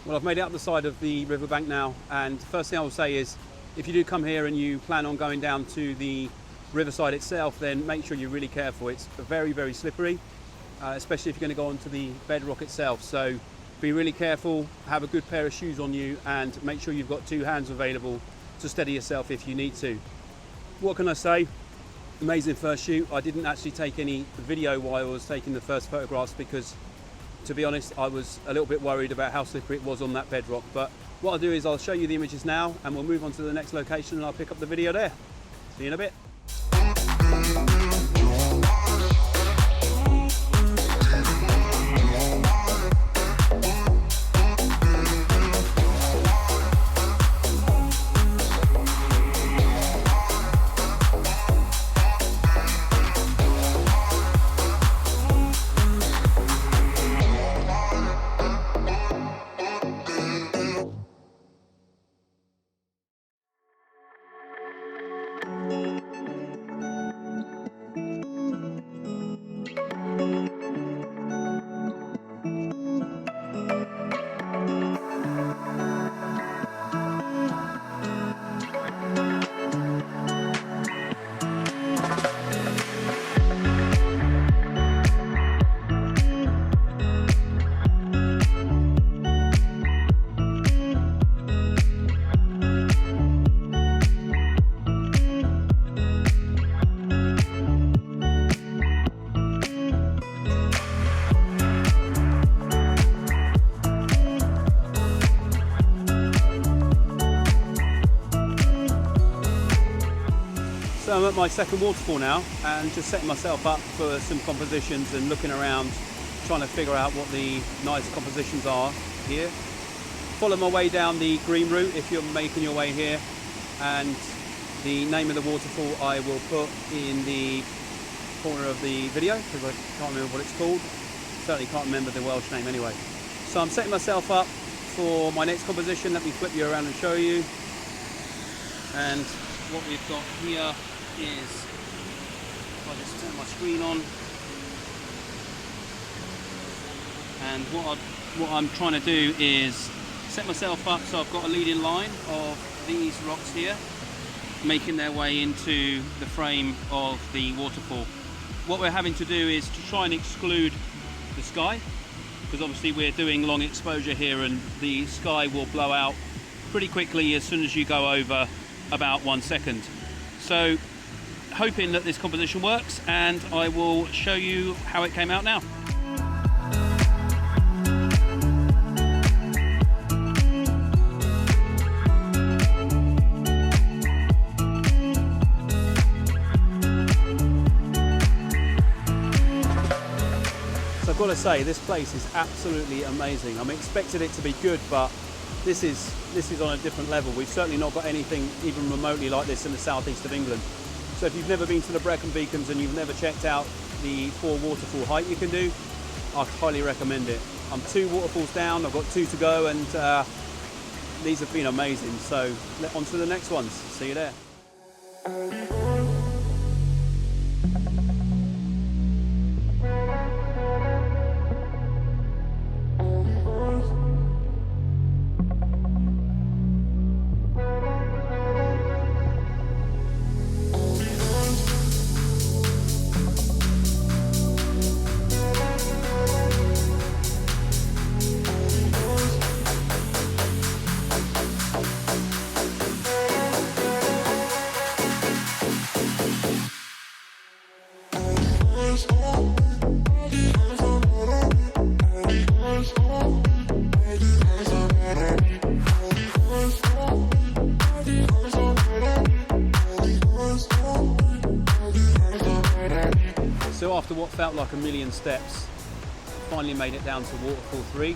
Well, I've made it up the side of the riverbank now, and the first thing I will say is if you do come here and you plan on going down to the riverside itself, then make sure you're really careful. It's very, very slippery, especially if you're going to go onto the bedrock itself. So be really careful, have a good pair of shoes on you, and make sure you've got two hands available to steady yourself if you need to. What can I say? Amazing first shoot. I didn't actually take any video while I was taking the first photographs because, to be honest, I was a little bit worried about how slippery it was on that bedrock. But what I'll do is I'll show you the images now and we'll move on to the next location and I'll pick up the video there. See you in a bit. So I'm at my second waterfall now and just setting myself up for some compositions and looking around, trying to figure out what the nice compositions are here. Follow my way down the green route if you're making your way here, and the name of the waterfall I will put in the corner of the video because I can't remember what it's called. Certainly can't remember the Welsh name anyway. So I'm setting myself up for my next composition. Let me flip you around and show you. And what we've got here is, if I just turn my screen on, and what I'm trying to do is set myself up so I've got a leading line of these rocks here making their way into the frame of the waterfall. What we're having to do is to try and exclude the sky, because obviously we're doing long exposure here and the sky will blow out pretty quickly as soon as you go over about 1 second. So hoping that this composition works, and I will show you how it came out now. So I've got to say, this place is absolutely amazing. I'm expecting it to be good, but this is on a different level. We've certainly not got anything even remotely like this in the southeast of England. So if you've never been to the Brecon Beacons and you've never checked out the 4 waterfall hike you can do, I highly recommend it. I'm 2 waterfalls down, I've got 2 to go, and these have been amazing. So on to the next ones. See you there. So after what felt like a million steps, finally made it down to Waterfall 3.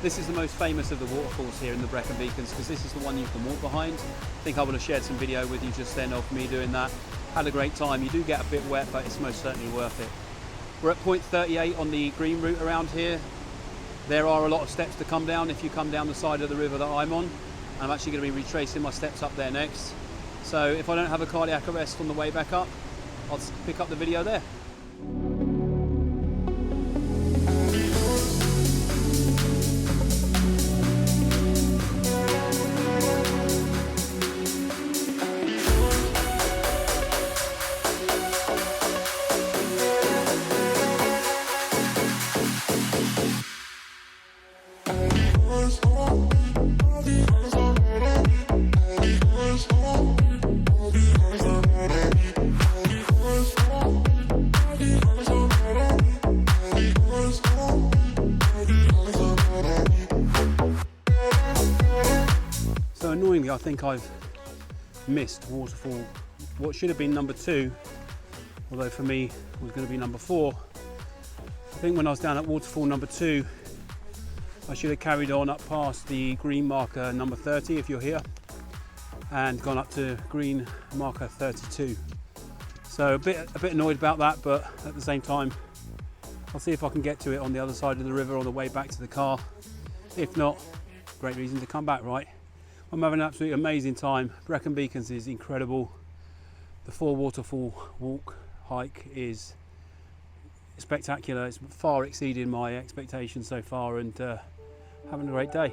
This is the most famous of the waterfalls here in the Brecon Beacons because this is the one you can walk behind. I think I would have shared some video with you just then of me doing that. Had a great time. You do get a bit wet, but it's most certainly worth it. We're at point 38 on the green route around here. There are a lot of steps to come down if you come down the side of the river that I'm on. I'm actually going to be retracing my steps up there next. So if I don't have a cardiac arrest on the way back up, I'll pick up the video there. So annoyingly, I think I've missed waterfall, what should have been number 2, although for me was going to be number 4. I think when I was down at waterfall number 2, I should have carried on up past the green marker number 30 if you're here, and gone up to green marker 32. So a bit annoyed about that, but at the same time, I'll see if I can get to it on the other side of the river on the way back to the car. If not, great reason to come back, right? I'm having an absolutely amazing time. Brecon Beacons is incredible. The 4 waterfall hike is spectacular. It's far exceeding my expectations so far, and having a great day.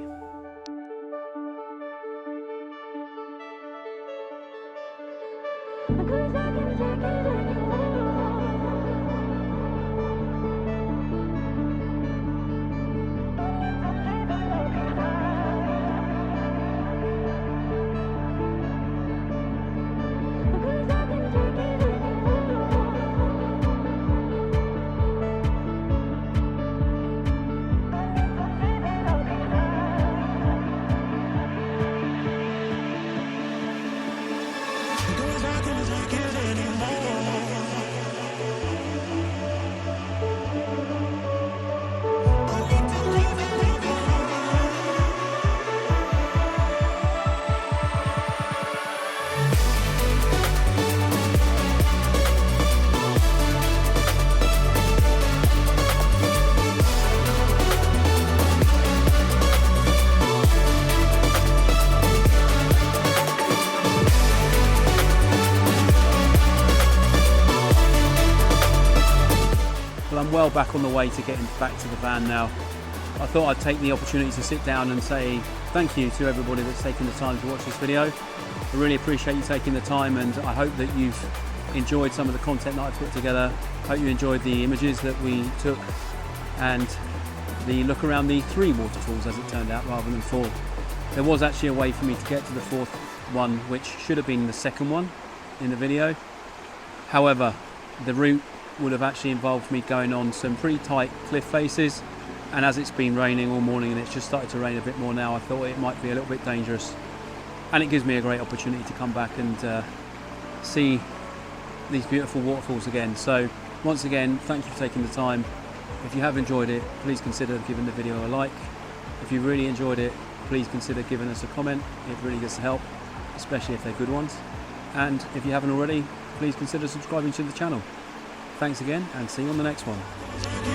I'm well back on the way to getting back to the van now. I thought I'd take the opportunity to sit down and say thank you to everybody that's taken the time to watch this video. I really appreciate you taking the time, and I hope that you've enjoyed some of the content that I put together. I hope you enjoyed the images that we took and the look around the 3 waterfalls, as it turned out, rather than 4. There was actually a way for me to get to the 4th one, which should have been the 2nd one in the video. However, the route would have actually involved me going on some pretty tight cliff faces, and as it's been raining all morning and it's just started to rain a bit more now, I thought it might be a little bit dangerous, and it gives me a great opportunity to come back and see these beautiful waterfalls again. So once again, thank you for taking the time. If you have enjoyed it, please consider giving the video a like. If you really enjoyed it, please consider giving us a comment. It really does help, especially if they're good ones. And if you haven't already, please consider subscribing to the channel. Thanks again, and see you on the next one.